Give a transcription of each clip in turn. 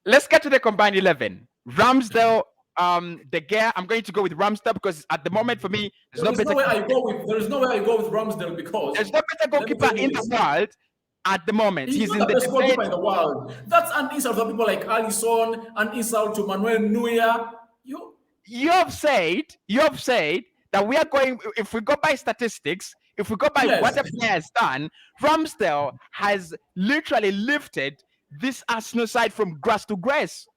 Let's get to the combined 11. Ramsdale, De Gea. I'm going to go with Ramsdale because at the moment for me, There is no way I go with. There is no way I go with Ramsdale because there's no better let me goalkeeper tell you in the this. world at the moment. He's He's not in the the best debate. goalkeeper in the world. That's an insult to people like Alisson, an insult to Manuel Neuer. You have said that we are going. If we go by statistics, if we go by what Yes. a player has done, Ramsdale has literally lifted this Arsenal side from grass to grace.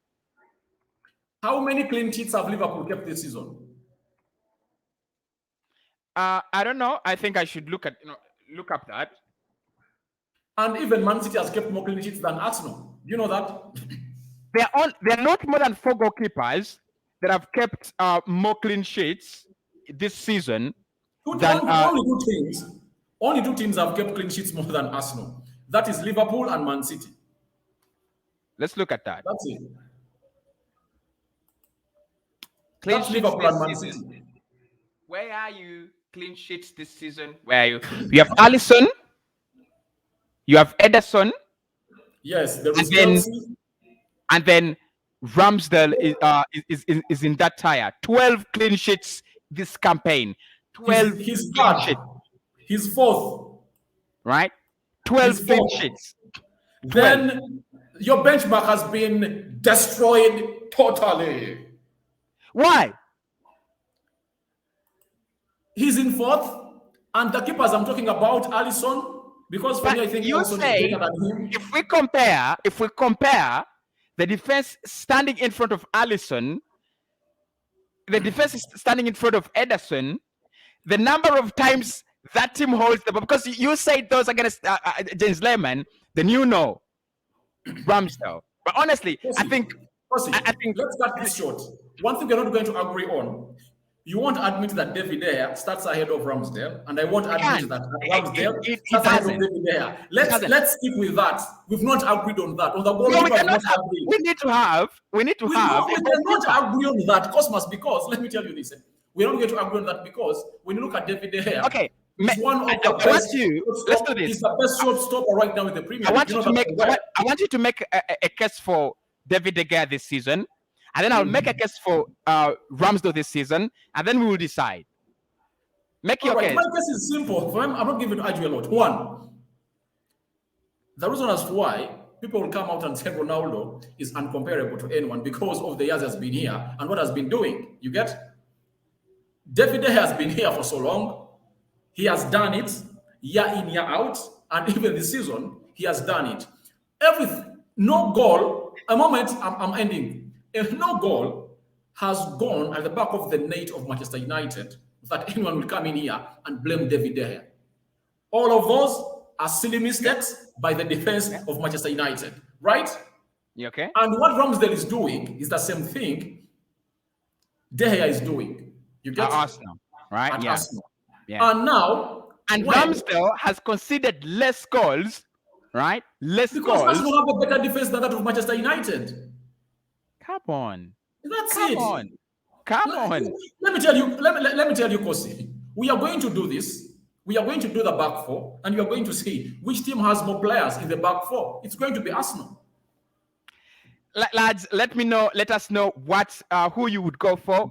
How many clean sheets have Liverpool kept this season? I don't know. I think I should look up that. And even Man City has kept more clean sheets than Arsenal. You know that? There are not more than 4 goalkeepers that have kept more clean sheets this season. Only two teams have kept clean sheets more than Arsenal. That is Liverpool and Man City. Let's look at that. That's it. Clean That's sheets Liverpool and this Man season. City. Where are you? Clean sheets this season. Where are you? You have Alisson. You have Ederson. Yes, there is Chelsea. And then Ramsdale is in that tire. 12 clean sheets this campaign. 12 He's clean sheets. He's fourth. Right? 12 clean sheets. 12. Then your benchmark has been destroyed totally. Why? He's in fourth, and the keepers I'm talking about, Alisson, because for me, I think Alisson is better than him. If we compare the defense standing in front of Alisson, the defense is standing in front of Ederson, the number of times that team holds the ball, because you say those against James Lehmann, then you know Ramsdale. But honestly, Cossy, I think let's cut this short. One thing we're not going to agree on. You won't admit that David De Gea starts ahead of Ramsdale, and I won't admit that Ramsdale starts ahead of David De Gea. Let's stick with that. We've not agreed on that. On the goalkeeper, we need to have. We cannot agree on that, Cosmos, because let me tell you this. We're not going to agree on that because when you look at David De Gea, okay, he's one of the best. Let's do this. He's the best shortstopper right now in the Premier League. I want you to make a case for David De Gea this season. And then I'll make a case for Ramsdale this season, and then we will decide. Make your case. My case is simple. I'm not going to argue a lot. One, the reason as to why people will come out and say Ronaldo is uncomparable to anyone because of the years he has been here and what has been doing. You get? David De Gea has been here for so long. He has done it year in, year out, and even this season, he has done it. No goal. A moment, I'm ending. No goal has gone at the back of the net of Manchester United that anyone will come in here and blame David De Gea. All of those are silly mistakes by the defense of Manchester United, right? You okay? And what Ramsdale is doing is the same thing De Gea is doing. You get Arsenal, right? At Arsenal. Yeah. And now, Ramsdale has conceded less goals, right? Because Arsenal have a better defense than that of Manchester United. Come on. Come on. Let me tell you, Cossy. We are going to do this. We are going to do the back four, and you are going to see which team has more players in the back four. It's going to be Arsenal. Lads, let us know who you would go for.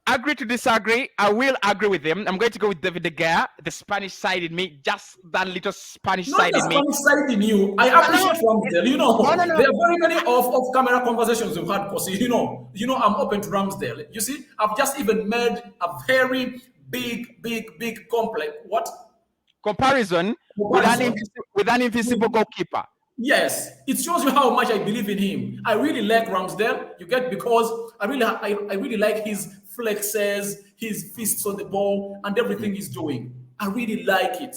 Agree to disagree. I will agree with him. I'm going to go with David De Gea, the Spanish side in me, just that little Spanish side in me. Not the Spanish side in you. I appreciate Ramsdale. You know, there are very many off-camera conversations we've had, Cossy. You know, I'm open to Ramsdale. You see, I've just even made a very big complex comparison with an invisible goalkeeper. Yes, it shows you how much I believe in him. I really like Ramsdale. You get, because I really like his flexes, his fists on the ball, and everything he's doing. I really like it.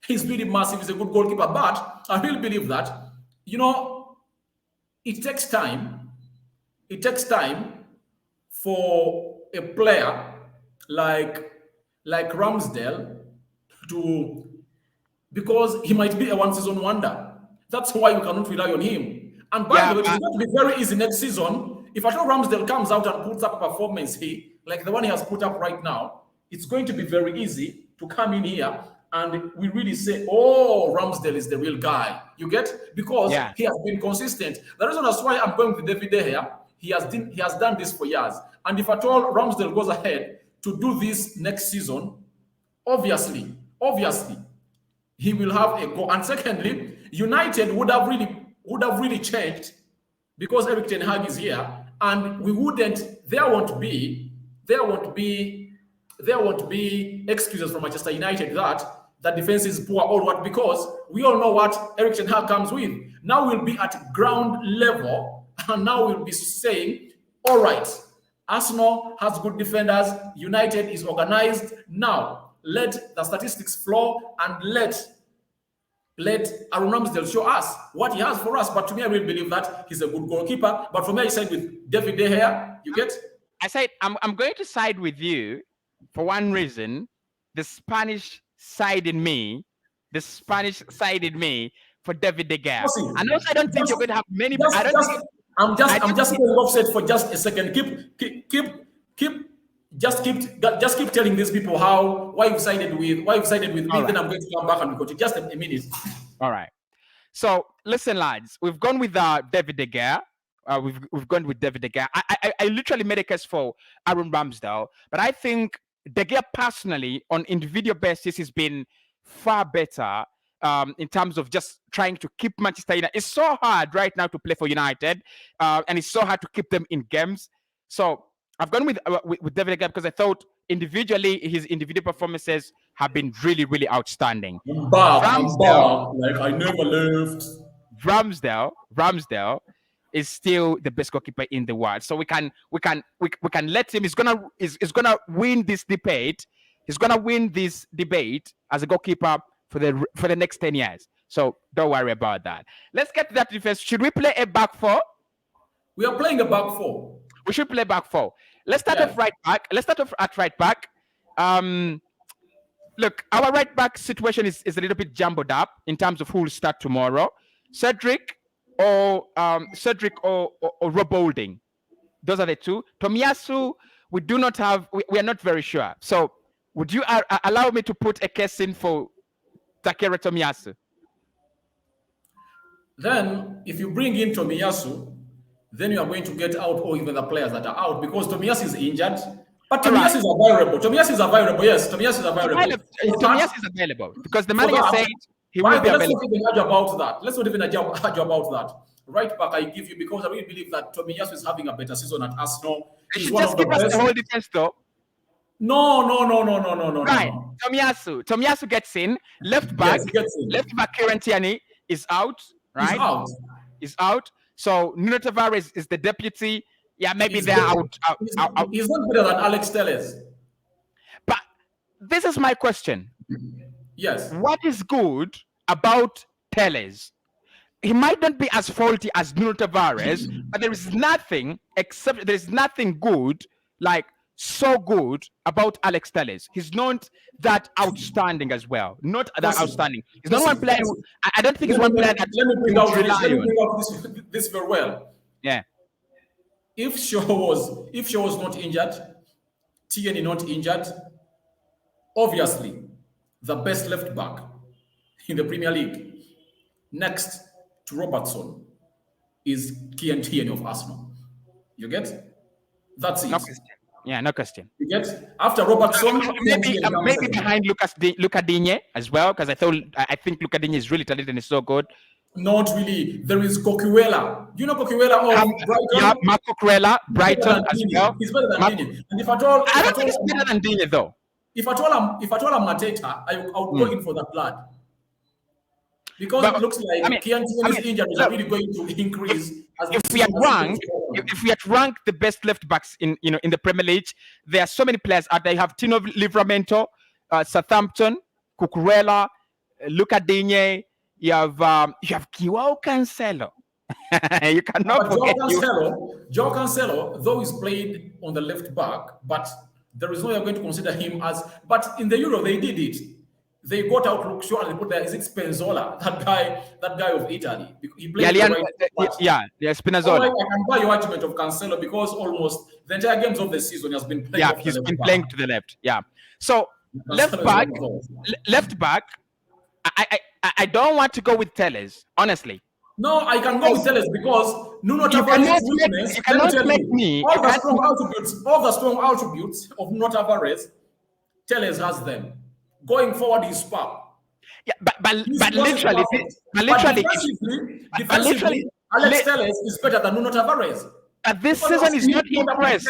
He's really massive. He's a good goalkeeper, but I really believe that, you know, it takes time. It takes time for a player like Ramsdale because he might be a one-season wonder. That's why you cannot rely on him. And by the way, it's going to be very easy next season. If Arthur Ramsdale comes out and puts up a performance like the one he has put up right now, it's going to be very easy to come in here and we really say, oh, Ramsdale is the real guy. You get? Because Yeah. he has been consistent. The reason that's why I'm going with David De Gea, he has done this for years. And if at all Ramsdale goes ahead to do this next season, obviously, he will have a go. And secondly, United would have really changed because Eric Ten Hag is here, and there won't be excuses from Manchester United that the defense is poor or what, because we all know what Eric Ten Hag comes with. Now we'll be at ground level, and now we'll be saying, all right, Arsenal has good defenders, United is organized. Now let the statistics flow and let Aaron Ramsdale show us what he has for us. But to me, I really believe that he's a good goalkeeper. But for me, I side with David De Gea. You get? I said I'm going to side with you for one reason. The Spanish side in me for David De Gea. Cossy, And also, I don't think you're going to have many. I'm just going offset for just a second. Just keep telling these people why you sided with me. Right. Then I'm going to come back and go to just a minute. All right. So listen, lads, we've gone with David De Gea. We've gone with David De Gea. I literally made a case for Aaron Ramsdale, but I think De Gea personally, on individual basis, has been far better in terms of just trying to keep Manchester United. It's so hard right now to play for United, and it's so hard to keep them in games. So I've gone with David De Gea because I thought individually his individual performances have been really, really outstanding. I'm back. Like I never left. Ramsdale is still the best goalkeeper in the world. So we can let him. He's gonna win this debate. He's gonna win this debate as a goalkeeper for the next 10 years. So don't worry about that. Let's get to that defense. Should we play a back four? We are playing a back four. We should play back four. Let's start off right back. Let's start off at right back. Look, our right back situation is a little bit jumbled up in terms of who will start tomorrow. Cedric or Rob Holding. Those are the two. Tomiyasu, we do not have. We are not very sure. So, would you allow me to put a case in for Takehiro Tomiyasu? Then, if you bring in Tomiyasu, then you are going to get out all even the players that are out because Tomiyasu is injured. But Tomiyasu is available. Tomiyasu is available. Yes, Tomiyasu is available. Tomiyasu is available because the manager said he will be available. Let's not even argue about that. Right back, I give you because I really believe that Tomiyasu is having a better season at Arsenal. He's one of the best. The whole defense, though. No. Right, Tomiyasu gets in. Left back Kieran Tierney is out. Right, He's out. So Nuno Tavares is the deputy. Yeah, maybe they're out. He's not better than Alex Telles. But this is my question. Yes. What is good about Telles? He might not be as faulty as Nuno Tavares, but there is nothing good, like so good about Alex Telles. He's not that outstanding as well. Not that outstanding. He's not one player. I don't think he's one player that let me bring out this very well. Yeah. If Shaw was not injured, Tierney not injured, obviously the best left back in the Premier League, next to Robertson, is Kieran Tierney of Arsenal. You get? That's it. No question. Yeah, no question. You get? After Robertson, maybe behind Luca Digne as well, because I think Luca Digne is really talented and is so good. Not really. There is Coquelin. You know Coquelin of Brighton? Yeah, Marco Coquelin, Brighton as well. He's better than Digne. And if at all, I don't think he's better than Digne though. If at all I'm Mateta, I would go in for that blood. Because it looks like Kieran Tierney's injury is really going to increase. If we had ranked the best left backs in the Premier League, there are so many players out there. You have Tino Livramento, Southampton, Cucurella, Luca Digne. You have João Cancelo. You cannot forget João Cancelo, though he's played on the left back, but there is no way I'm going to consider him as. But in the Euro, they did it. They got out Luke Shaw and they put there. Is it Spinazzola? That guy of Italy. He played Spinazzola. I can buy your argument of Cancelo because almost the entire games of the season he has been playing. Yeah, he's been playing to the left. Yeah. So left back, left back. I don't want to go with Telles, honestly. No, I can go with Telles because Nuno Tavares' weakness. You Let me cannot tell make you, me. all the strong attributes of Nuno Tavares, Telles has them. Going forward, he's spark. Yeah, but literally, defensively, Alex Telles is better than Nuno Tavares. This season is not impressed.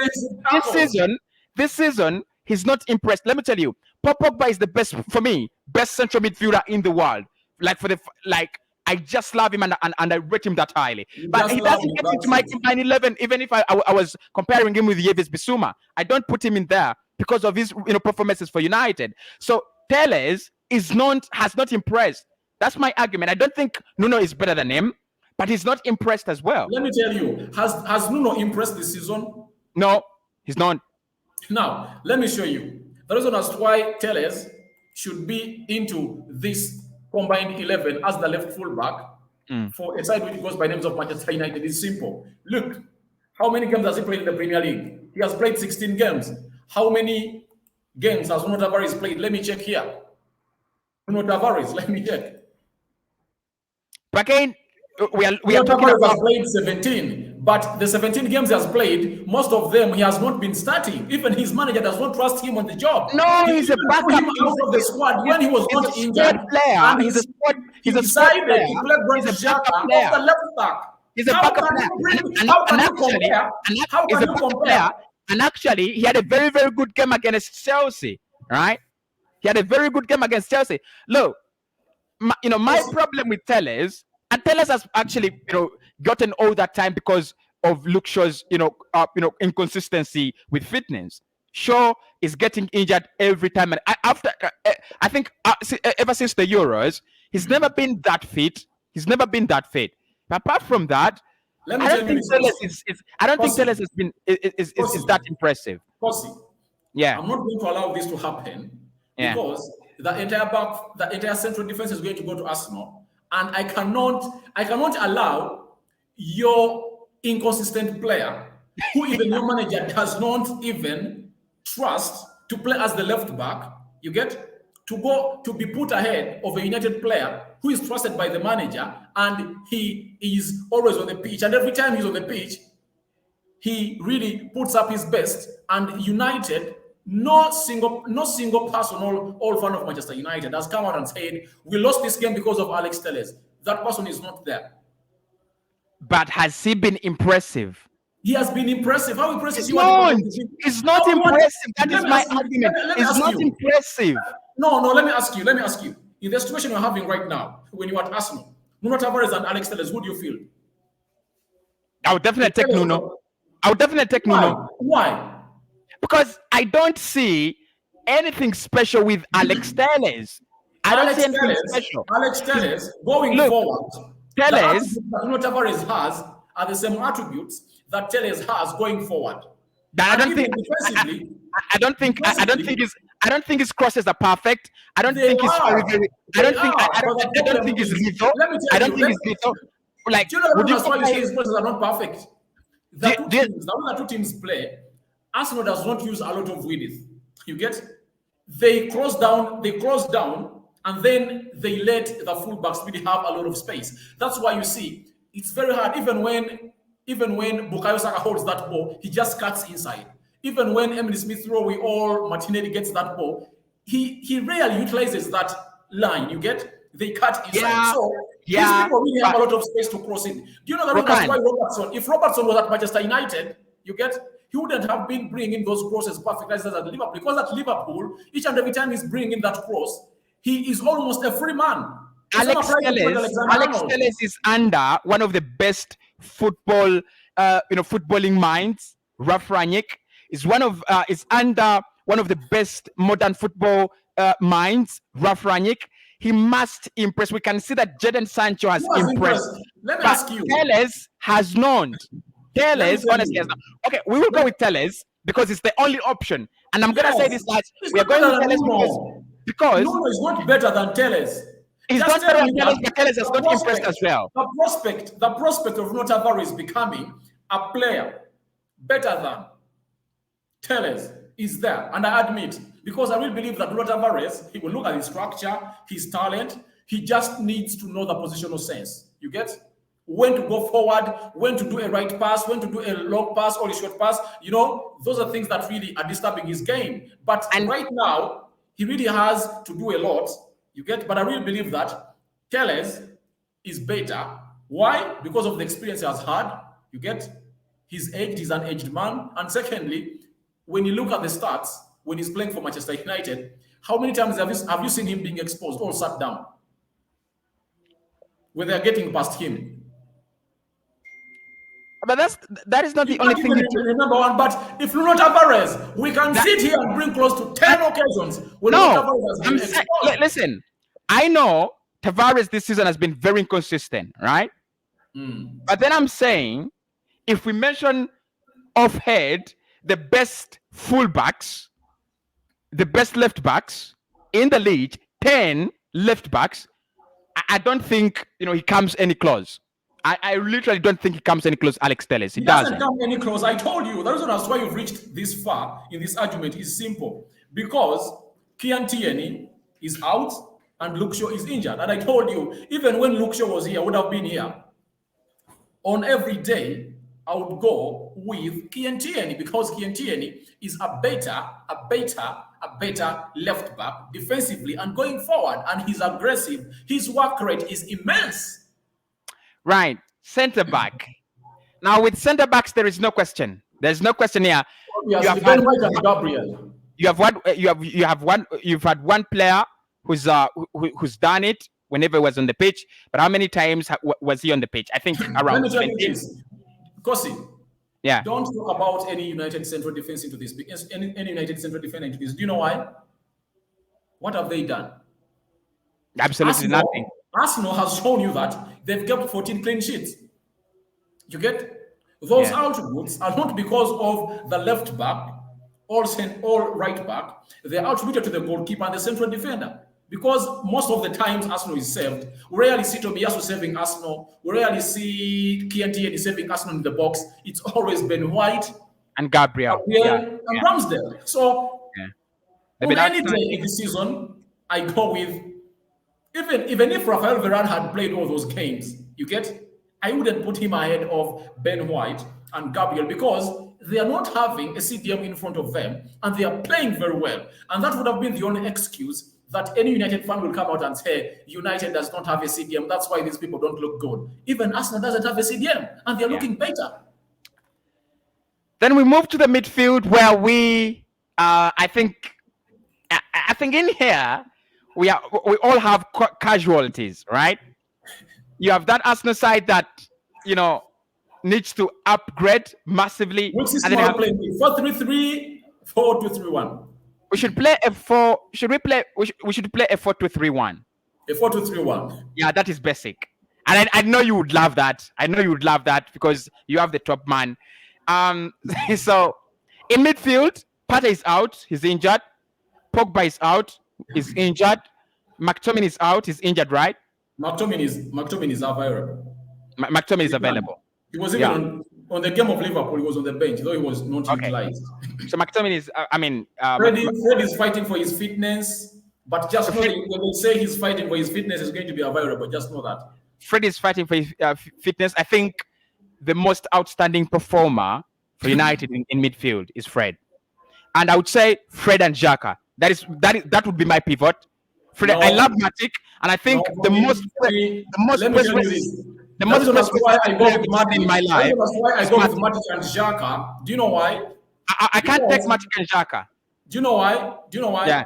This season, he's not impressed. Let me tell you, Paul Pogba is the best for me, best central midfielder in the world. I just love him and I rate him that highly. But he doesn't get into my team 9-11, even if I was comparing him with Yves Bissouma. I don't put him in there because of his performances for United. So Telles has not impressed. That's my argument. I don't think Nuno is better than him, but he's not impressed as well. Let me tell you, has Nuno impressed this season? No, he's not. Now, let me show you. The reason as to why Telles should be into this combined 11 as the left fullback for a side which goes by names of Manchester United is simple. Look, how many games has he played in the Premier League? He has played 16 games. How many games has Nuno Tavares played? Let me check here. Nuno Tavares, let me check. But again, we are talking about... has played 17, but the 17 games he has played, most of them he has not been starting. Even his manager does not trust him on the job. No, he's a backup. Out of the squad when he was not injured. Player. He's a squad. He's a squad player. He's a backup player. The left back. He's a backup player. How can you compare? And actually, he had a very, very good game against Chelsea. Right? He had a very good game against Chelsea. Look, my problem with Telles, and Telles has actually, gotten all that time because of Luke Shaw's, inconsistency with fitness. Shaw is getting injured every time, and I think ever since the Euros, he's never been that fit. But apart from that, I don't think Telles has been is that impressive. Cossy, yeah, I'm not going to allow this to happen because the entire central defense is going to go to Arsenal, and I cannot allow your inconsistent player, who even your manager does not even trust, to play as the left back. You get to be put ahead of a United player who is trusted by the manager, and he is always on the pitch. And every time he's on the pitch, he really puts up his best. And United, no single person, all fan of Manchester United has come out and said, we lost this game because of Alex Telles. That person is not there. But has he been impressive? He has been impressive. How impressive is he? It's not impressive. That is my argument. It's not impressive. No, let me ask you. In the situation you're having right now, when you're at Arsenal, Nuno Tavares and Alex Telles, who do you feel? I would definitely take Nuno. Why? Because I don't see anything special with Alex Telles. I don't see anything special. Alex Telles, going forward, Telles, Nuno Tavares has are the same attributes that Telles has going forward. I don't think his crosses are perfect. I don't think he's very. I don't think he's lethal. I don't think he's lethal. Like, do you know that's why you say his crosses are not perfect? The two teams play, Arsenal does not use a lot of width. You get? They cross down, and then they let the fullbacks really have a lot of space. That's why you see it's very hard. Even when Bukayo Saka holds that ball, he just cuts inside. Even when Emily Smith-Rowe or Martinelli gets that ball, he rarely utilizes that line. You get? They cut inside. These people really have a lot of space to cross in. Do you know that's why Robertson, if Robertson was at Manchester United, you get? He wouldn't have been bringing those crosses perfect as at Liverpool. Because at Liverpool, each and every time he's bringing that cross, he is almost a free man. Alex Telles is under one of the best footballing minds. Ralf Rangnick is under one of the best modern football minds. Ralf Rangnick. He must impress. We can see that Jadon Sancho has impressed. Let me ask you. Telles has not. Telles, honestly, has not. Okay, we will go with Telles because it's the only option. And I'm going to say this, that we are going with Telles because Nuno is not better than Telles. He's not better than Telles, but Telles has not impressed as well. The prospect of Nuno Tavares becoming a player better than Telles is there. And I admit, because I really believe that Bruno Tavares, he will look at his structure, his talent. He just needs to know the positional sense. You get? When to go forward, when to do a right pass, when to do a long pass or a short pass. You know, those are things that really are disturbing his game. But And right now, he really has to do a lot. You get? But I really believe that Teles is better. Why? Because of the experience he has had. You get? He's aged, he's an aged man. And secondly, when you look at the stats, when he's playing for Manchester United, how many times have you seen him being exposed or sat down when they're getting past him? but that is not You the only can't thing. even remember one. But if Bruno Tavares, we can sit here and bring close to 10 occasions when Bruno No, Tavares has been exposed. listen. I know Tavares this season has been very inconsistent, right? But then I'm saying, if we mention offhead the best fullbacks, the best left backs in the league, 10 left backs, I don't think he comes any close. I literally don't think he comes any close, Alex Telles. He doesn't doesn't. come any close. I told you. The reason as why you've reached this far in this argument is simple. Because Kian Tierney is out and Luke Shaw is injured. And I told you, even when Luke Shaw was here, would have been here. On every day, I would go with Kian Tierney because Kian Tierney is a better left back defensively and going forward. And he's aggressive. His work rate is immense. Right, center back. Now with center backs, there is no question. There's no question here. You've had Gabriel. You've had one player who's done it whenever he was on the pitch. But how many times was he on the pitch? I think around. Let me tell you this, Cossy. Yeah. Don't talk about any United central defense into this because any United central defender into this. Do you know why? What have they done? Absolutely nothing. Arsenal has shown you that they've kept 14 clean sheets. You get? Those outputs are not because of the left back or right back. They're attributed to the goalkeeper and the central defender. Because most of the times Arsenal is saved. We rarely see Tobiasu saving Arsenal. We rarely see Kian Tierney saving Arsenal in the box. It's always Ben White and Gabriel and Ramsdale. So on any day in the season, I go with even if Rafael Varane had played all those games, you get, I wouldn't put him ahead of Ben White and Gabriel because they are not having a CDM in front of them and they are playing very well. And that would have been the only excuse that any United fan will come out and say, United does not have a CDM. That's why these people don't look good. Even Arsenal doesn't have a CDM and they're looking better. Then we move to the midfield where we, I think in here, we all have casualties, right? You have that Arsenal side that, needs to upgrade massively. Which system are you playing? 4-3-3, 4-2-3-1. We should play a 4. We should play a 4-2-3-1. A 4-2-3-1. Yeah, that is basic. And I know you would love that. I know you would love that because you have the top man. So in midfield, Partey is out. He's injured. Pogba is out. He's injured. McTominay is out. He's injured, right? McTominay is available. McTominay is available. He was even on the game of Liverpool. He was on the bench, though he was not utilized. So McTominay is. Fred is fighting for his fitness, but just know that when they say he's fighting for his fitness, is going to be available. Just know that Fred is fighting for his fitness. I think the most outstanding performer for United in midfield is Fred, and I would say Fred and Xhaka. That would be my pivot. Fred, I love Matic, and I think the most why I go with Matic in my life. That's why I go with Matic and Xhaka. Do you know why? I can't take Matic and Xhaka. Do you know why?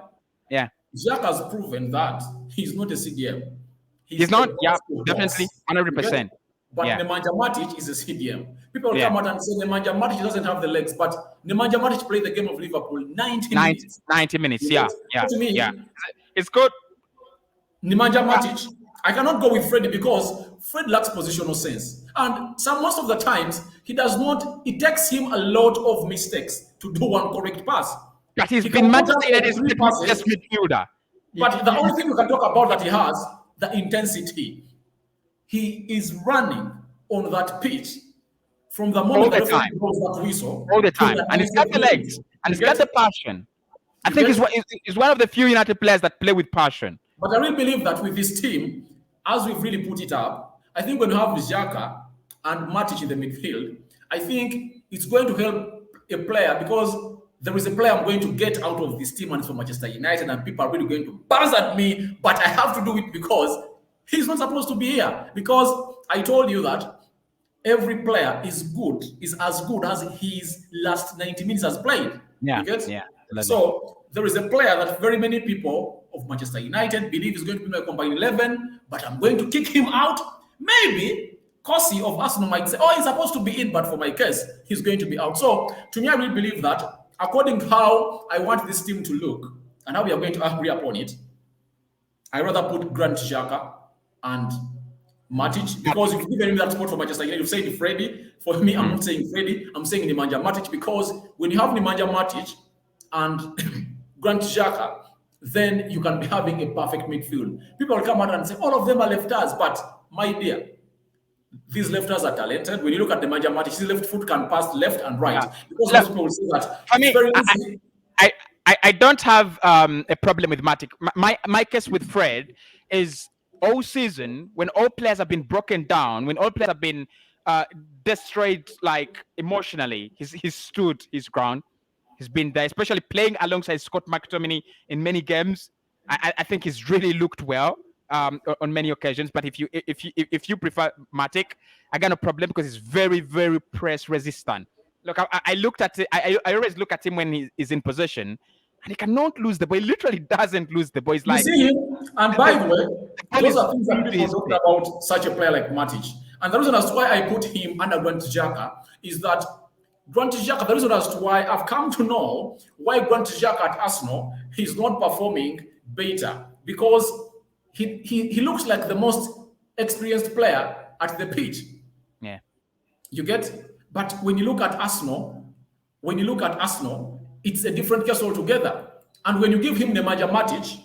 Yeah. Xhaka has proven that he's not a CDM. He's not. Yeah, definitely, 100%. But Nemanja Matic is a CDM. People come out and say Nemanja Matic doesn't have the legs, but Nemanja Matic played the game of Liverpool 90 minutes. 90 minutes, yeah. To me, it's good. Nemanja Matic, I cannot go with Freddie because Fred lacks positional sense. And most of the times, he does not, it takes him a lot of mistakes to do one correct pass. But he's been Manchester United's best midfielder. But the only thing we can talk about that he has, the intensity. He is running on that pitch From the all moment the the referee time, blows that whistle all the to time, the and he's got 90th the minute, legs, and you he's got the get, passion. I you think get. he's one of the few United players that play with passion. But I really believe that with this team, as we've really put it up, I think when you have Xhaka and Matic in the midfield, I think it's going to help a player because there is a player I'm going to get out of this team and it's for Manchester United, and people are really going to buzz at me, but I have to do it because he's not supposed to be here. Because I told you that every player is as good as his last 90 minutes has played. Yeah, You get? yeah, absolutely. So there is a player that very many people of Manchester United believe is going to be my combined 11, but I'm going to kick him out. Maybe Cossy of Arsenal might say, oh, he's supposed to be in, but for my case, he's going to be out. So to me, I really believe that according to how I want this team to look and how we are going to agree upon it, I rather put Grant Xhaka and Matic, because you've given him that spot for Manchester United. You've said Freddie. For me, I'm not saying Freddie. I'm saying Nemanja Matic, because when you have Nemanja Matic and Grant Xhaka, then you can be having a perfect midfield. People will come out and say all of them are lefters, but my dear, these lefters are talented. When you look at Nemanja Matic, his left foot can pass left and right. Yeah. Because Look, most people will say that for it's me, very easy. I don't have a problem with Matic. My case with Fred is all season, when all players have been broken down, when all players have been destroyed, like emotionally, he's stood his ground. He's been there, especially playing alongside Scott McTominay in many games. I think he's really looked well on many occasions. But if you prefer Matic, I got no problem because he's very, very press resistant. Look, I looked at it. I always look at him when he's in possession, and he cannot lose the ball. He literally doesn't lose the ball. It's You like see him, and by the way, ball those is are things that glued to people his don't feet. about such a player like Matic. And the reason as to why I put him under Grant Xhaka is that Grant Xhaka, the reason as to why I've come to know why Grant Xhaka at Arsenal is not performing better, because he looks like the most experienced player at the pitch. Yeah. You get? But when you look at Arsenal, it's a different case altogether. And when you give him Nemanja Matic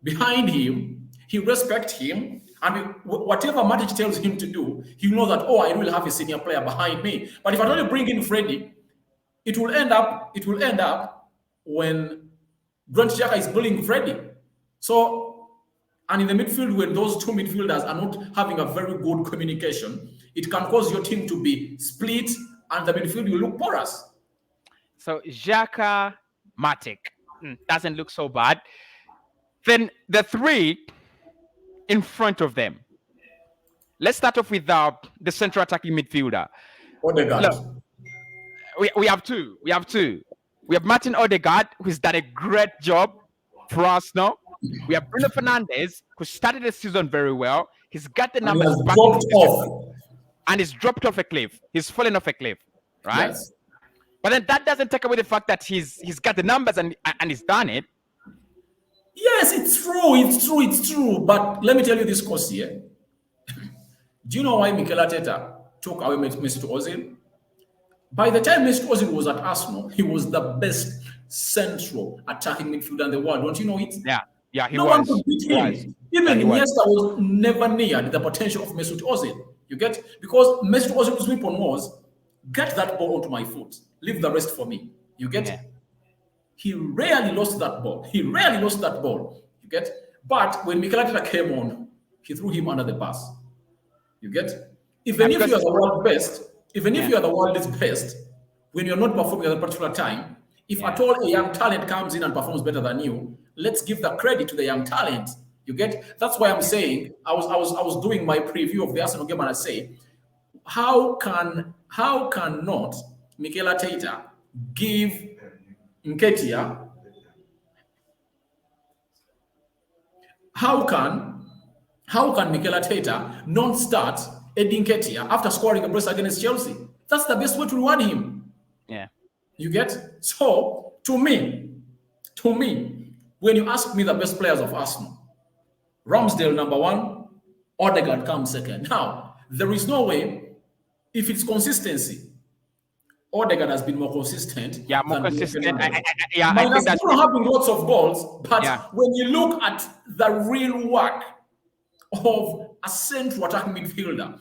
behind him, he respects him, and whatever Matic tells him to do, he knows that, oh, I will have a senior player behind me. But if I only bring in Freddie, it will end up when Grant Xhaka is bullying Freddie. So, and in the midfield, when those two midfielders are not having a very good communication, it can cause your team to be split, and the midfield will look porous. So Xhaka, Matic doesn't look so bad. Then the three in front of them. Let's start off with the central attacking midfielder. Odegaard. Look, we have two. We have Martin Odegaard, who's done a great job for us now. We have Bruno Fernandes, who started the season very well. He's got the And he numbers has back dropped off. and he's dropped off a cliff. He's fallen off a cliff, right? Yes. But then that doesn't take away the fact that he's got the numbers and he's done it. Yes, it's true. But let me tell you this, Cossy. Do you know why Mikel Arteta took away Mesut Ozil? By the time Mesut Ozil was at Arsenal, he was the best central attacking midfielder in the world. Don't you know it? Yeah, he No was. one could beat He him. was. Even he was. Iniesta was never near the potential of Mesut Ozil. You get? Because Mesut Ozil's weapon was, get that ball onto my foot. Leave the rest for me. You get? Yeah. He rarely lost that ball. You get? But when Mikel Arteta came on, he threw him under the bus. You get? Even if you are the world best, even if you are the world's best, when you're not performing at a particular time, if at all a young talent comes in and performs better than you, let's give the credit to the young talent. You get? That's why I'm saying I was doing my preview of the Arsenal game, and I say, how can not Mikel Arteta give Nketiah? How can Mikel Arteta not start Eddie Nketiah after scoring a brace against Chelsea? That's the best way to reward him. Yeah. You get? So, to me, when you ask me the best players of Arsenal, Ramsdale number one, Odegaard comes second. Now, there is no way, if it's consistency, Odegaard has been more consistent. Yeah, more consistent. I Minus think that's having lots of goals, but Yeah. when you look at the real work of a central attacking midfielder,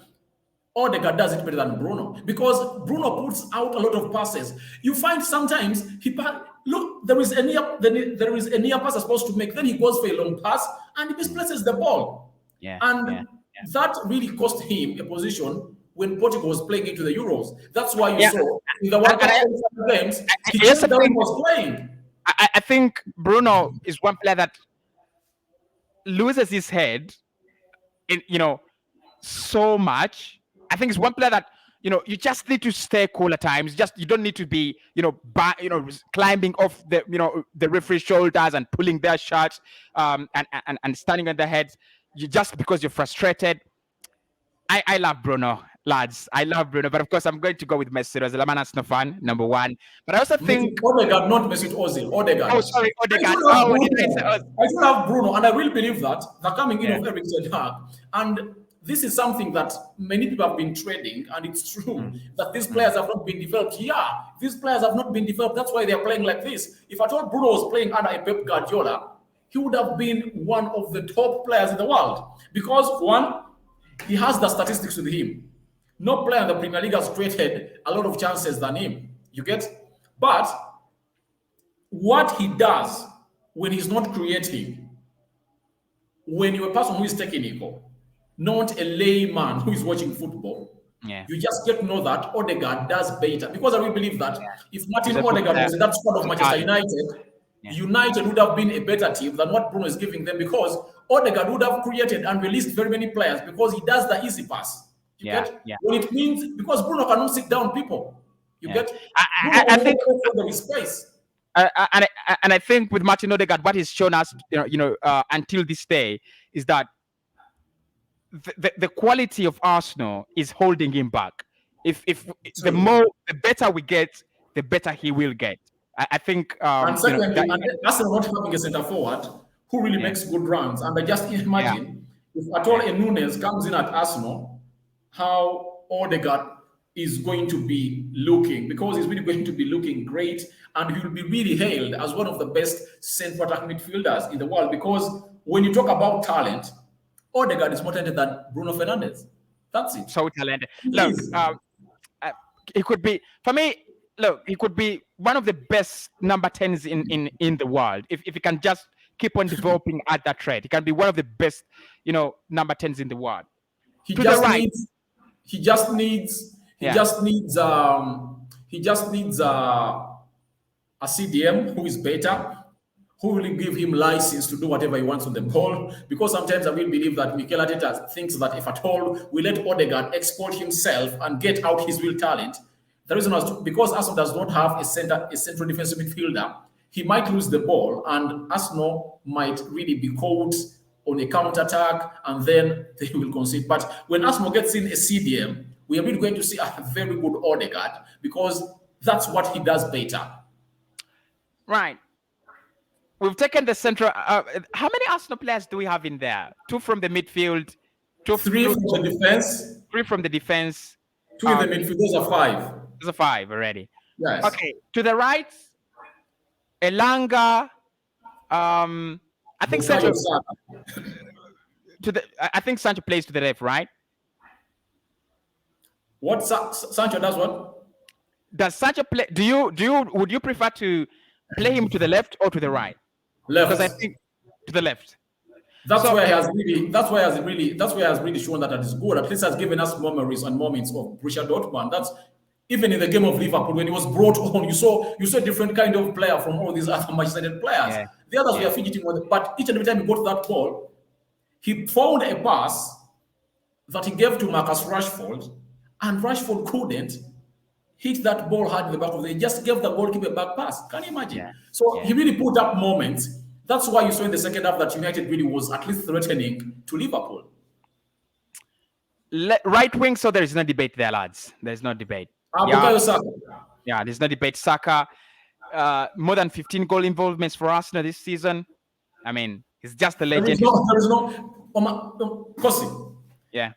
Odegaard does it better than Bruno because Bruno puts out a lot of passes. You find sometimes look, there is a near pass that's supposed to make, then he goes for a long pass and he misplaces the ball. And that really cost him a position when Portugal was playing into the Euros. That's why you saw in the World Cup games, he just was playing. I think Bruno is one player that loses his head in, so much. I think it's one player that, you just need to stay cool at times. You don't need to be, climbing off the referee's shoulders and pulling their shots, and standing on their heads. Just because you're frustrated. I love Bruno, lads. I love Bruno, but of course I'm going to go with Messi as a Lamana Arsenal fan, number one. But I also think Odegaard, not Mesut Ozil. Odegaard. Oh, sorry, Odegaard. I still have Bruno, and I really believe that the coming in of Eric Ten Hag, and this is something that many people have been trading, and it's true that these players have not been developed. Yeah, these players have not been developed. That's why they're playing like this. If I told Bruno was playing under a Pep Guardiola, he would have been one of the top players in the world because one, he has the statistics with him. No player in the Premier League has created a lot of chances than him. You get? But what he does when he's not creating, when you're a person who is technical, not a layman who is watching football, you just get to know that Odegaard does better. Because I really believe that if Martin Odegaard was in that squad of Manchester United, United would have been a better team than what Bruno is giving them because Odegaard would have created and released very many players because he does the easy pass. You get? When it means because Bruno cannot sit down people. You get? I think there is space. And I think with Martin Odegaard, what he's shown us, until this day, is that the quality of Arsenal is holding him back. If the better we get, the better he will get. I think. And secondly, Arsenal not having a centre forward who really makes good runs, and I just imagine if at all a Nunes comes in at Arsenal, how Odegaard is going to be looking, because he's really going to be looking great, and he will be really hailed as one of the best central attack midfielders in the world. Because when you talk about talent, Odegaard is more talented than Bruno Fernandes. That's it. So talented. Look, he could be, for me. Look, he could be one of the best number 10s in the world if he can just keep on developing at that trade. He can be one of the best, number 10s in the world. He just needs a CDM who is better, who will give him license to do whatever he wants on the ball. Because sometimes I will believe that Mikel Arteta thinks that if at all we let Odegaard export himself and get out his real talent, the reason was because Arsenal does not have a central defensive midfielder, he might lose the ball, and Arsenal might really be caught on a counter-attack, and then they will concede. But when Arsenal gets in a CDM, we are really going to see a very good Odegaard because that's what he does better. Right. We've taken the central. How many Arsenal players do we have in there? 2 from the midfield, three from the defense. 3 from the defense. 2 in the midfield. Those are 5. Those are 5 already. Yes. Okay. To the right, Elanga. I think Sancho. I think Sancho plays to the left, right? What Sancho does what? Does Sancho play? Would you prefer to play him to the left or to the right? Left. Because I think to the left. That's where he has really shown that is good. At least has given us memories and moments of Borussia Dortmund. That's even in the game of Liverpool when he was brought on. You saw a different kind of player from all these other Manchester United players. Yeah. The others were fidgeting on it, but each and every time he got that ball, he found a pass that he gave to Marcus Rashford, and Rashford couldn't hit that ball hard in the back of the head. He just gave the goalkeeper back pass. Can you imagine? Yeah. So he really put up moments. That's why you saw in the second half that United really was at least threatening to Liverpool. Right wing, so there is no debate there, lads. There's no debate. Yeah, there's no debate. Saka, more than 15 goal involvements for Arsenal this season. I mean, he's just a legend. There is no Cossy. Yeah.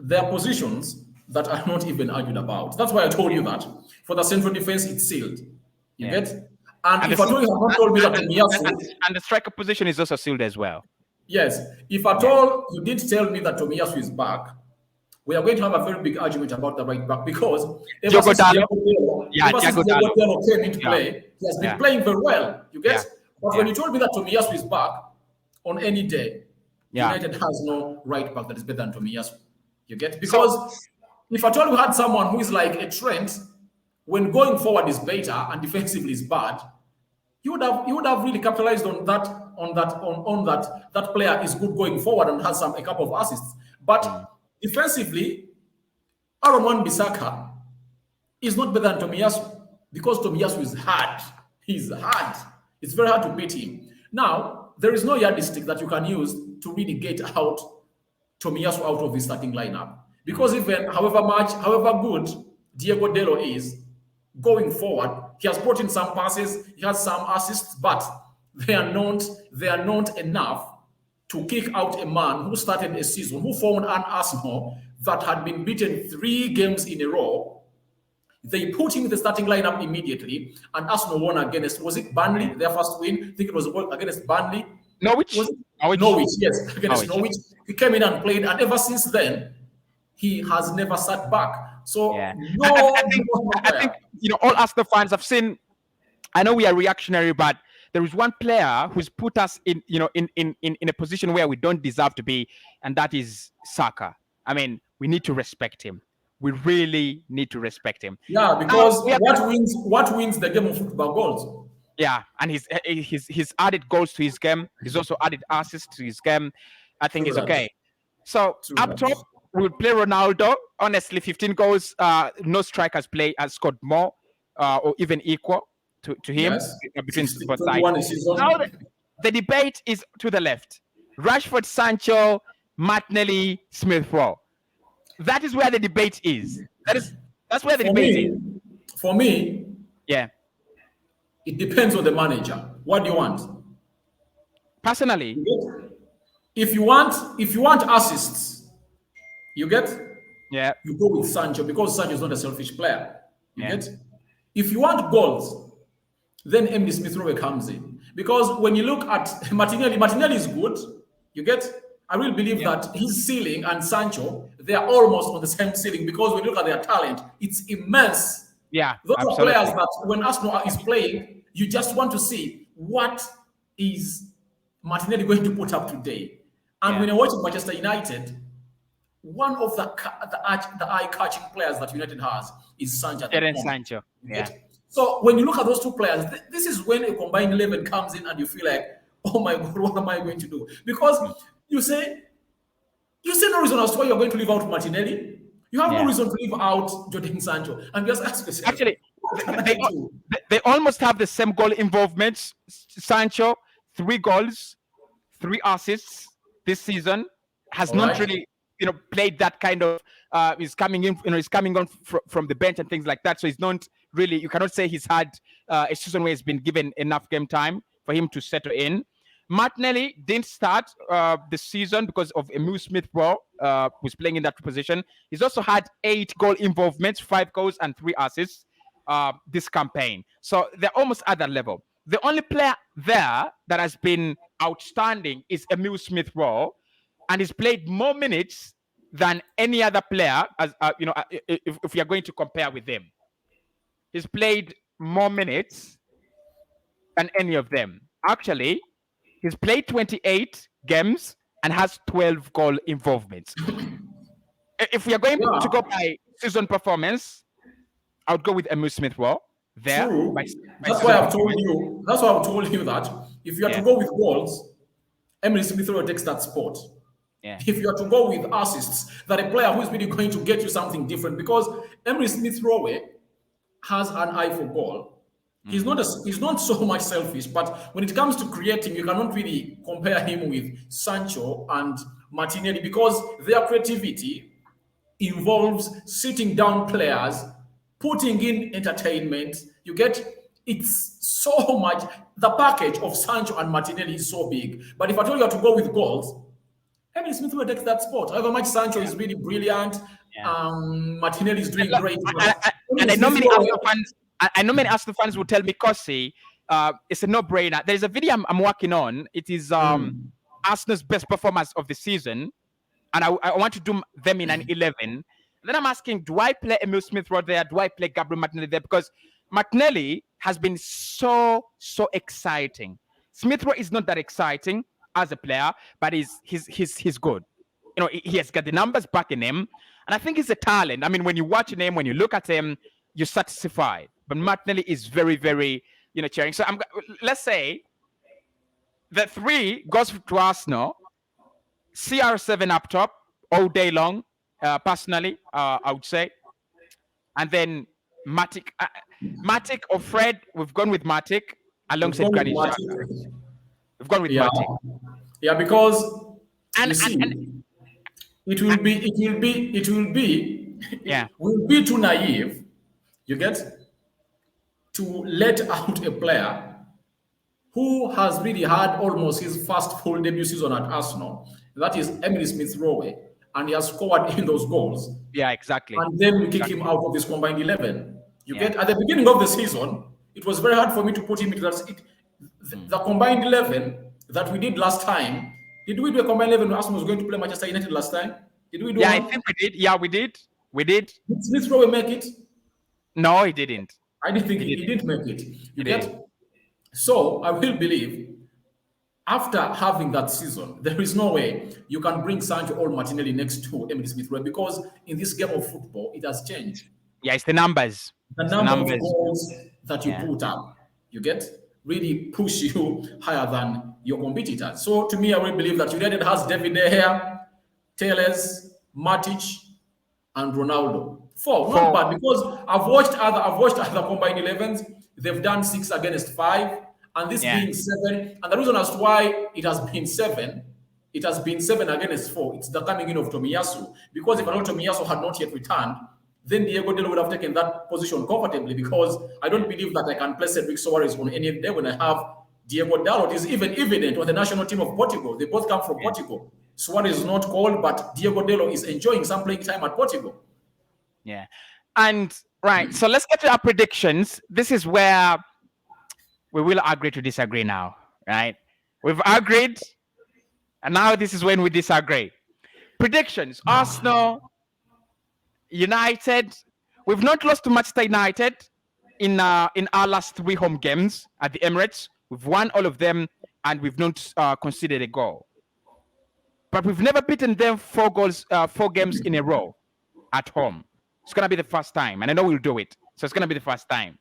There are positions that are not even argued about. That's why I told you that. For the central defense, it's sealed. You get? And if at all you have not told me that Tomiyasu... And the striker position is also sealed as well. Yes. If at all you didn't tell me that Tomiyasu is back, we are going to have a very big argument about the right back because Diogo Dalot. Diego Dalot came into play, he has been playing very well. You get? But when you told me that Tomiyasu is back on any day, United has no right back that is better than Tomiyasu. You get? Because if at all we had someone who is like a Trent, when going forward is better and defensively is bad, you would have really capitalized on that player is good going forward and has a couple of assists. But defensively, Aaron Wan-Bissaka is not better than Tomiyasu because Tomiyasu is hard. He's hard. It's very hard to beat him. Now, there is no yardstick that you can use to really get out Tomiyasu out of his starting lineup. Because even however good Diogo Dalot is, going forward, he has brought in some passes, he has some assists, but they are not enough to kick out a man who started a season, who found an Arsenal that had been beaten 3 games in a row. They put him in the starting lineup immediately, and Arsenal won against, was it Burnley, their first win? I think it was against Burnley. Norwich? Norwich, yes, against Norwich. He came in and played, and ever since then, he has never sat back. So I think all Arsenal fans have seen. I know we are reactionary, but there is one player who's put us in a position where we don't deserve to be, and that is Saka. I mean, we need to respect him. We really need to respect him. Yeah, because what wins the game of football? Goals. Yeah, and he's added goals to his game. He's also added assists to his game. I think it's okay. So up top, we'll play Ronaldo. Honestly, 15 goals. No striker has scored more or even equal to him between both sides. Now the debate is to the left. Rashford, Sancho, Martinelli, Smith Rowe. That is where the debate is. That's where the debate is. For me, it depends on the manager. What do you want? Personally, if you want assists, you get? Yeah. You go with Sancho because Sancho is not a selfish player. You get? If you want goals, then Emily Smith Rowe comes in. Because when you look at Martinelli is good. You get? I really believe that his ceiling and Sancho, they are almost on the same ceiling because when you look at their talent, it's immense. Yeah. Those are players that when Arsenal is playing, you just want to see what is Martinelli going to put up today. And when you're watching Manchester United, one of the eye-catching players that United has is Sancho. Sancho. Yeah. So when you look at those two players, this is when a combined 11 comes in and you feel like, oh my God, what am I going to do? Because you say no reason as to why you're going to leave out Martinelli. You have no reason to leave out Jadon Sancho. And just ask yourself. Actually, they almost have the same goal involvements. Sancho, 3 goals, 3 assists this season. Has not really played that kind of he's coming in, he's coming on from the bench and things like that. So he's not really, you cannot say he's had a season where he's been given enough game time for him to settle in. Martinelli didn't start the season because of Emile Smith Rowe, who's playing in that position. He's also had 8 goal involvements, 5 goals and 3 assists this campaign. So they're almost at that level. The only player there that has been outstanding is Emile Smith Rowe, and he's played more minutes than any other player. As if we are going to compare with them, he's played more minutes than any of them. Actually, he's played 28 games and has 12 goal involvements. If we are going to go by season performance, I would go with Emile Smith Rowe there. That's why I've told you. That's why I've told you that if you are to go with goals, Emile Smith Rowe takes that spot. Yeah. If you are to go with assists, that a player who is really going to get you something different, because Emile Smith Rowe has an eye for goal. He's not so much selfish, but when it comes to creating, you cannot really compare him with Sancho and Martinelli because their creativity involves sitting down players, putting in entertainment. You get, it's so much. The package of Sancho and Martinelli is so big. But if I told you to go with goals, Emile Smith will take that spot. However much Sancho is really brilliant, Martinelli is doing great. And I know many Arsenal fans will tell me, Cossy, it's a no-brainer. There's a video I'm working on. It is Arsenal's best performance of the season. and I want to do them in an 11. Then I'm asking, do I play Emil Smith Rowe there? Do I play Gabriel Martinelli there? Because Martinelli has been so exciting. Smith Rowe is not that exciting as a player, but he's good. You know, he has got the numbers backing him, and I think he's a talent. I mean, when you watch him, when you look at him, you're satisfied. But Martinelli is very, very, cheering. So let's say the 3 goes to Arsenal, CR7 up top all day long. Personally, I would say, and then Matic or Fred. We've gone with Matic alongside Granit Xhaka. We've gone with Matic. Yeah, because and it will be too naive, you get, to let out a player who has really had almost his first full debut season at Arsenal. That is Emily Smith Rowe, and he has scored in those goals. Yeah, exactly. And then we kick him out of this combined 11. You get, at the beginning of the season, it was very hard for me to put him into the combined 11 that we did last time. Did we do a combined 11 when Arsenal was going to play Manchester United last time? Did we do I think we did. Yeah, we did. Did Smith Rowe make it? No, he didn't. I didn't think he didn't make it. You get? So I will believe after having that season, there is no way you can bring Sancho or Martinelli next to Emily Smith Rowe, because in this game of football, it has changed. Yeah, it's the numbers. The number of goals that you put up, you get, really push you higher than your competitors. So to me, I will believe that United has David De Gea, Telles, Matic, and Ronaldo. 4, not bad, because I've watched other combined 11s. They've done 6 against 5, and this being 7. And the reason as to why it has been 7 against 4. It's the coming in of Tomiyasu. Because if Tomiyasu had not yet returned, then Diego Dallo would have taken that position comfortably, because I don't believe that I can play Cedric Soares on any day when I have Diego Dallo. It is even evident on the national team of Portugal. They both come from Portugal. Suarez is not called, but Diego Dallo is enjoying some playing time at Portugal. Yeah. And right, so let's get to our predictions. This is where we will agree to disagree now, right? We've agreed, and now this is when we disagree. Predictions: Arsenal, United. We've not lost to Manchester United in our last 3 home games at the Emirates. We've won all of them, and we've not conceded a goal. But we've never beaten them 4 games in a row at home. It's going to be the first time, and I know we'll do it. So it's going to be the first time.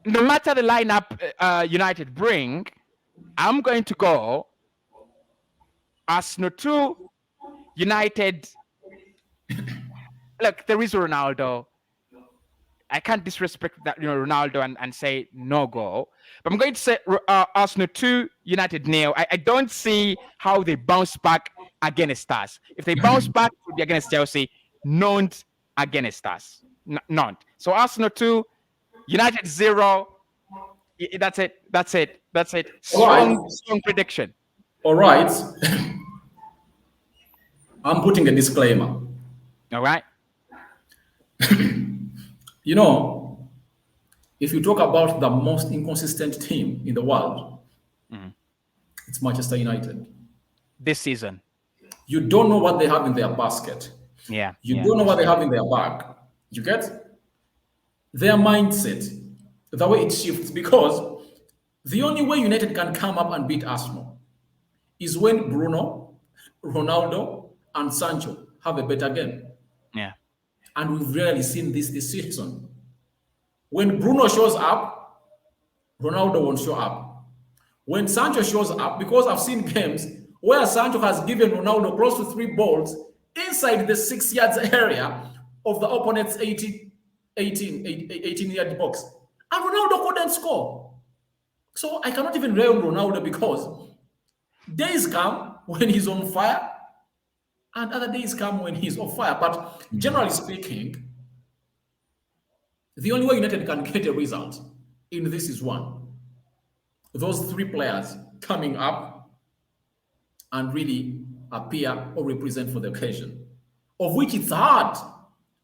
No matter the lineup United bring, I'm going to go Arsenal 2, United. Look, there is Ronaldo. I can't disrespect that, Ronaldo and say no goal. But I'm going to say Arsenal 2, United 0. I don't see how they bounce back against us. If they bounce back, it will be against Chelsea, not against us. None. So Arsenal 2, United 0. That's it. Strong prediction. All right. I'm putting a disclaimer. All right. If you talk about the most inconsistent team in the world, it's Manchester United. This season. You don't know what they have in their basket. Yeah. You don't know what they have in their bag. You get? Their mindset, the way it shifts, because the only way United can come up and beat Arsenal is when Bruno, Ronaldo, and Sancho have a better game. Yeah. And we've rarely seen this season. When Bruno shows up, Ronaldo won't show up. When Sancho shows up, because I've seen games where Sancho has given Ronaldo close to 3 balls inside the 6 yards area of the opponent's 18-yard box. And Ronaldo couldn't score. So I cannot even rely on Ronaldo, because days come when he's on fire and other days come when he's off fire. But generally speaking, the only way United can get a result in this is one. Those 3 players coming up and really appear or represent for the occasion, of which it's hard,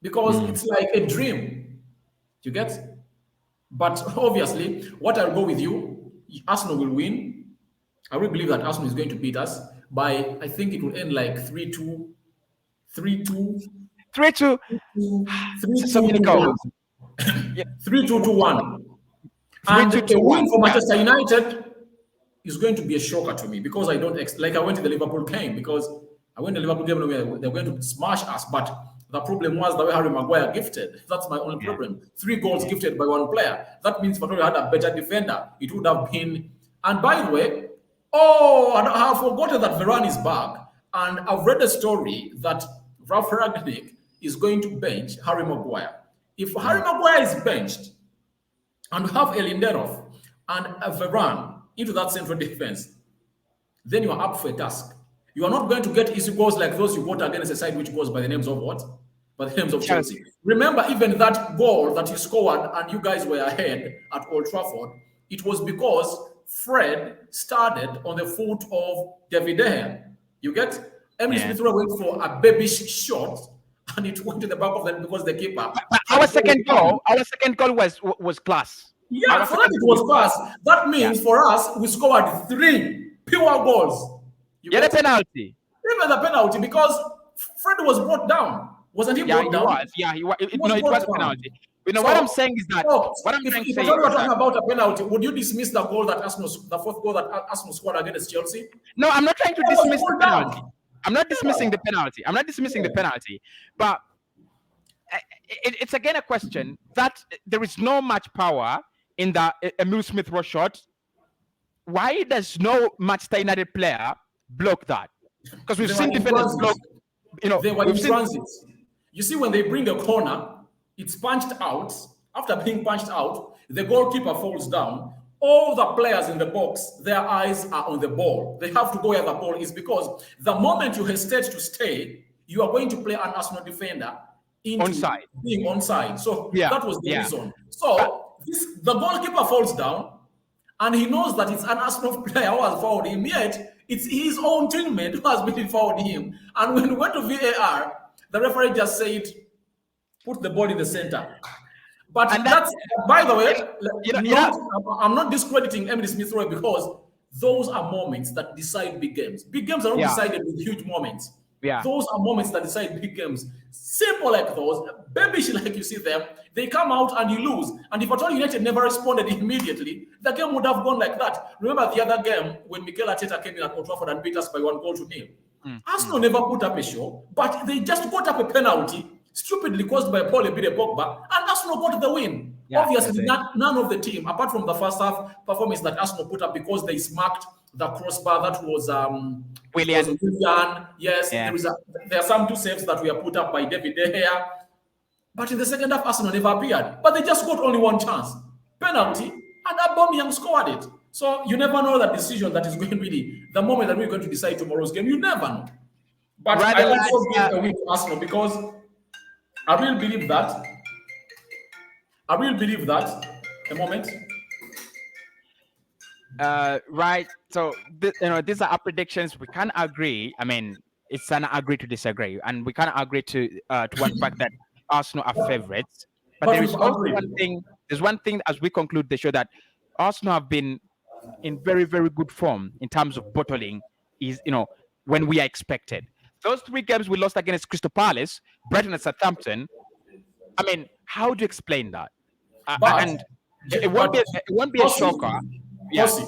because it's like a dream. You get? But obviously, what I'll go with you, Arsenal will win I really believe that Arsenal is going to beat us by, I think it will end like 3-2, 3-2, 3-2. 3-2 So many to 1. goals. Yeah. 3-2 to 1. 3-2 And to a win 1. for Yeah. Manchester United is going to be a shocker to me because I don't like I went to the Liverpool game because I went to the Liverpool game and they're going to smash us. But the problem was the way Harry Maguire gifted. That's my only Yeah. problem. 3 goals gifted by one player. That means if Fatoria had a better defender, it would have been. And by the way, I have forgotten that Varane is back. And I've read a story that Ralph Ragnick is going to bench Harry Maguire. If Harry Maguire is benched, and have a Lindelof and a Varane into that central defense, then you are up for a task. You are not going to get easy goals like those you got against a side which goes by the names of what? By the names of Chelsea. Remember, even that goal that you scored and you guys were ahead at Old Trafford, it was because Fred started on the foot of David De Gea. You get? Emily Smith Rowe went for a babyish shot and it went to the back of them because the keeper. But our second goal was class. Yeah, for that it was fast. That means for us, we scored 3 pure goals. You get a penalty. Even the penalty because Fred was brought down. Wasn't he brought down? He was. It was a penalty. You know, what I'm saying is that if we are talking about a penalty, would you dismiss the goal that the fourth goal that Arsenal scored against Chelsea? No, I'm not trying to dismiss the penalty. I'm not dismissing the penalty. I'm not dismissing the penalty. But it's again a question that there is no much power in the Emile Smith Rowe shot. Why does no Manchester United player block that? Because we've seen defenders block. They were in transit. You see, when they bring a corner, it's punched out. After being punched out, the goalkeeper falls down. All the players in the box, their eyes are on the ball. They have to go where the ball is because the moment you hesitate to stay, you are going to play an Arsenal defender into being onside. So that was the reason. So the goalkeeper falls down and he knows that it's an Arsenal player who has fouled him, yet it's his own teammate who has been fouled him. And when we went to VAR, the referee just said, put the ball in the center. But by the way, I'm not discrediting Emily Smith Rowe because those are moments that decide big games. Big games are not decided with huge moments. Those are moments that decide big games. Simple like those, babyish like you see them, they come out and you lose. And if at all United never responded immediately, the game would have gone like that. Remember the other game when Mikel Arteta came in at Old Trafford and beat us by 1-0. Arsenal never put up a show, but they just got up a penalty stupidly caused by Paul Ebile Pogba, and Arsenal got the win. Obviously, none of the team, apart from the first half performance that Arsenal put up because they smacked the crossbar, that was Willian. Yes, there are some 2 saves that were put up by David De Gea. But in the second half, Arsenal never appeared. But they just got only 1 chance. Penalty, and Aubameyang scored it. So you never know that decision that is going to be the moment that we're going to decide tomorrow's game. You never know. But I also give a win to Arsenal because I really believe that. A moment. Right. So these are our predictions. We can't agree. I mean, it's an agree to disagree, and we can't agree to one fact that Arsenal are favorites. But there is also one thing. There's one thing as we conclude the show that Arsenal have been in very, very good form in terms of bottling. When we are expected. Those 3 games we lost against Crystal Palace, Brighton, and Southampton. I mean, how do you explain that? And it won't be a shocker. Cossy.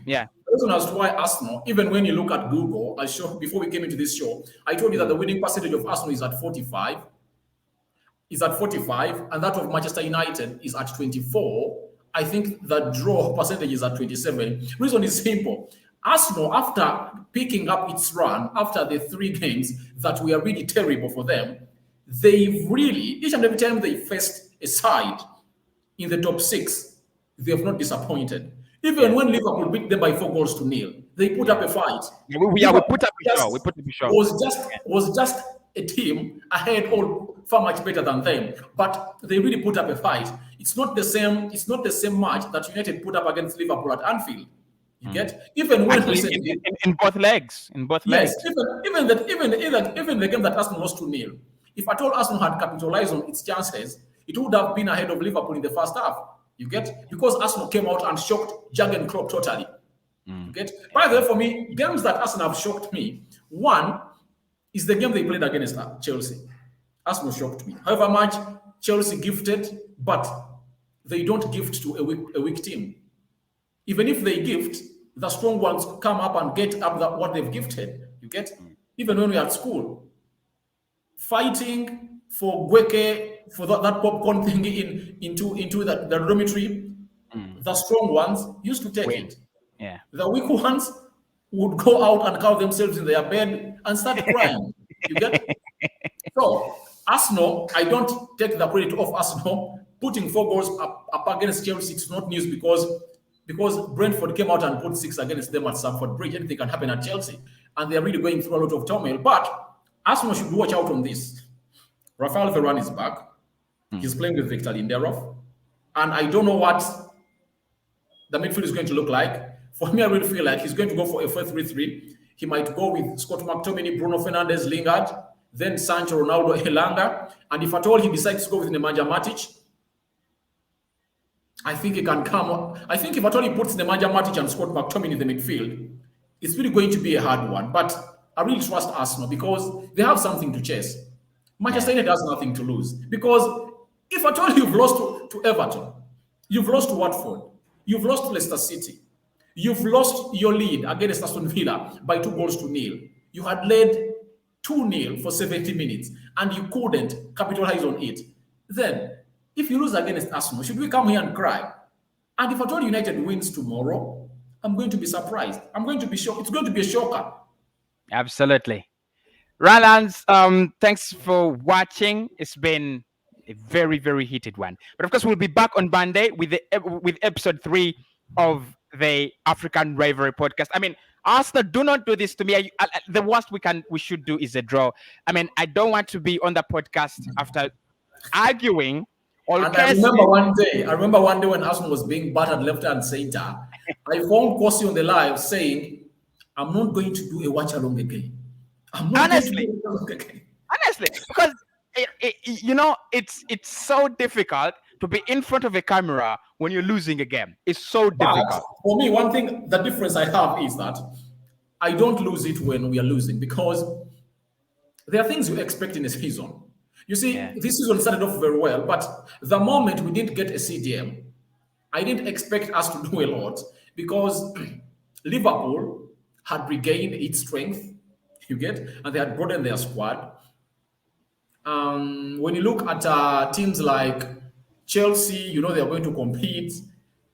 Yeah. The reason as to why Arsenal, even when you look at Google, I showed before we came into this show, I told you that the winning percentage of Arsenal is at 45. And that of Manchester United is at 24. I think the draw percentage is at 27. Reason is simple. Arsenal, after picking up its run, after the 3 games that were really terrible for them, they really, each and every time they faced a side in the top 6, they have not disappointed. Even when Liverpool beat them by 4-0, they put up a fight. We put up a show. We put up a show. Was just a team ahead or far much better than them, but they really put up a fight. It's not the same. It's not the same match that United put up against Liverpool at Anfield. You get even when recently in both legs. Yes, even the game that Arsenal lost 2-0. If at all Arsenal had capitalized on its chances, it would have been ahead of Liverpool in the first half. You get because Arsenal came out and shocked Jurgen Klopp totally. You get. By the way, for me, games that Arsenal have shocked me. One is the game they played against Chelsea. Arsenal shocked me. However much Chelsea gifted, but they don't gift to a weak team. Even if they gift, the strong ones come up and get up what they've gifted. You get? Even when we are at school, fighting for Gweke, for that popcorn thing into the dormitory, the strong ones used to take it. Yeah. The weak ones would go out and cover themselves in their bed and start crying. You get? So, Arsenal, I don't take the credit of Arsenal putting 4 goals up against Chelsea. It's not news because Brentford came out and put 6 against them at Stamford Bridge. Anything can happen at Chelsea. And they're really going through a lot of turmoil. But Arsenal should watch out on this. Rafael Varane is back. He's playing with Victor Lindelof. And I don't know what the midfield is going to look like. For me, I really feel like he's going to go for a 4-3-3. He might go with Scott McTominay, Bruno Fernandes, Lingard, then Sancho, Ronaldo, Elanga. And if at all he decides to go with Nemanja Matic, I think he can come. I think if at all he puts Nemanja Matic and Scott McTominay in the midfield, it's really going to be a hard one. But I really trust Arsenal because they have something to chase. Manchester United has nothing to lose. Because if at all you've lost to Everton, you've lost to Watford, you've lost to Leicester City, you've lost your lead against Aston Villa by 2-0. You had led 2-0 for 70 minutes and you couldn't capitalize on it. Then, if you lose against Arsenal, should we come here and cry? And if at all United wins tomorrow, I'm going to be surprised. I'm going to be shocked. It's going to be a shocker. Absolutely. Ralans, thanks for watching. It's been a very, very heated one. But of course, we'll be back on Monday with episode 3 of the African Rivalry podcast. I mean, Arsenal, do not do this to me. The worst we should do is a draw. I mean, I don't want to be on the podcast after arguing. And I remember one day when Arsenal was being battered left and center, I found Cossy on the live saying, I'm not going to do a watch along again. I'm not Honestly, going to do a watch along again. Honestly, because it's so difficult to be in front of a camera when you're losing a game. It's so difficult. But for me, one thing, the difference I have is that I don't lose it when we are losing because there are things you expect in a season. You see, this season started off very well, but the moment we didn't get a CDM, I didn't expect us to do a lot because Liverpool had regained its strength, you get, and they had broadened their squad. When you look at teams like Chelsea, you know they're going to compete.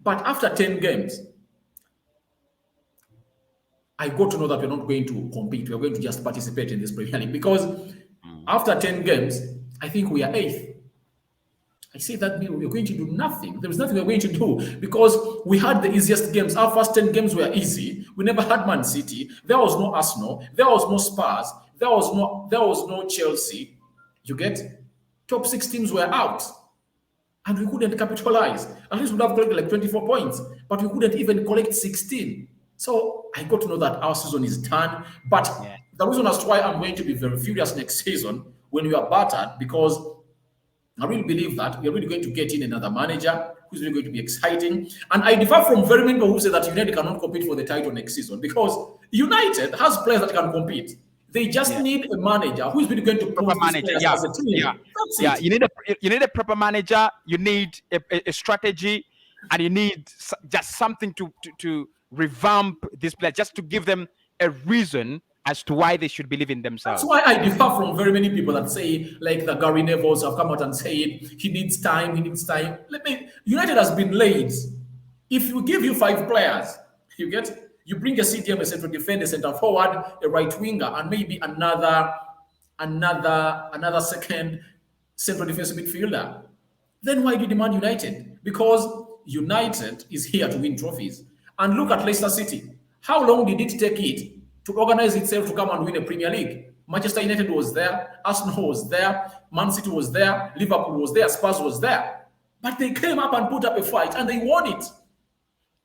But after 10 games, I got to know that we're not going to compete. We're going to just participate in this Premier League because after 10 games, I think we are 8th. I say that we're going to do nothing. There is nothing we're going to do because we had the easiest games. Our first 10 games were easy. We never had Man City. There was no Arsenal. There was no Spurs. There was no Chelsea. You get? Top 6 teams were out. And we couldn't capitalize. At least we'd have collected like 24 points. But we couldn't even collect 16. So I got to know that our season is done. But the reason as to why I'm going to be very furious next season when we are battered, because I really believe that we're really going to get in another manager who's really going to be exciting. And I differ from very many people who say that United cannot compete for the title next season because United has players that can compete. They just need a manager who's really going to proper manager. As a team. You need a proper manager. You need a strategy, and you need just something to revamp this player, just to give them a reason as to why they should believe in themselves. That's why I differ from very many people that say, like the Gary Nevilles have come out and said he needs time. United has been late. If you give you 5 players, you bring a CDM, a central defender, a centre forward, a right winger, and maybe another second central defensive midfielder. Then why do you demand United? Because United is here to win trophies. And look at Leicester City. How long did it take it to organize itself to come and win a Premier League? Manchester United was there, Arsenal was there, Man City was there, Liverpool was there, Spurs was there. But they came up and put up a fight and they won it.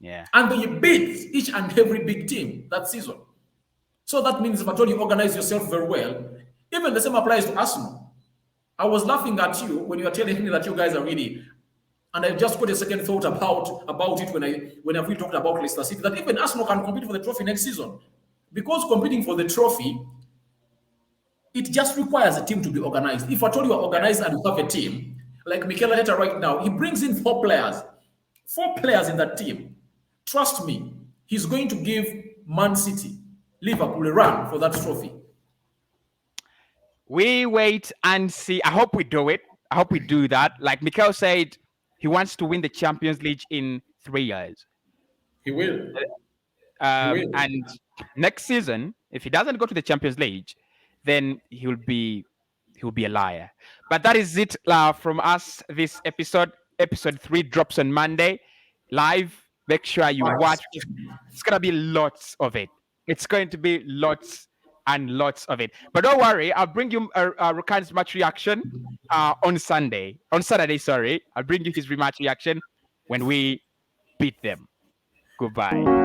Yeah. And they beat each and every big team that season. So that means if at all you organize yourself very well, even the same applies to Arsenal. I was laughing at you when you were telling me that you guys are really And I just got a second thought about it when we talked about Leicester City, that even Arsenal can compete for the trophy next season. Because competing for the trophy, it just requires a team to be organized. If at all you are organized and you have a team, like Mikel Arteta right now, he brings in four players in that team. Trust me, he's going to give Man City, Liverpool a run for that trophy. We wait and see. I hope we do it. I hope we do that. Like Mikel said, he wants to win the Champions League in 3 years. He will. He will. And next season, if he doesn't go to the Champions League, then he'll be a liar. But that is it from us. This episode 3 drops on Monday live. Make sure you watch. It's gonna be lots of it. It's going to be lots and lots of it. But don't worry, I'll bring you Rukan's match reaction on Saturday. Sorry, I'll bring you his rematch reaction when we beat them. Goodbye.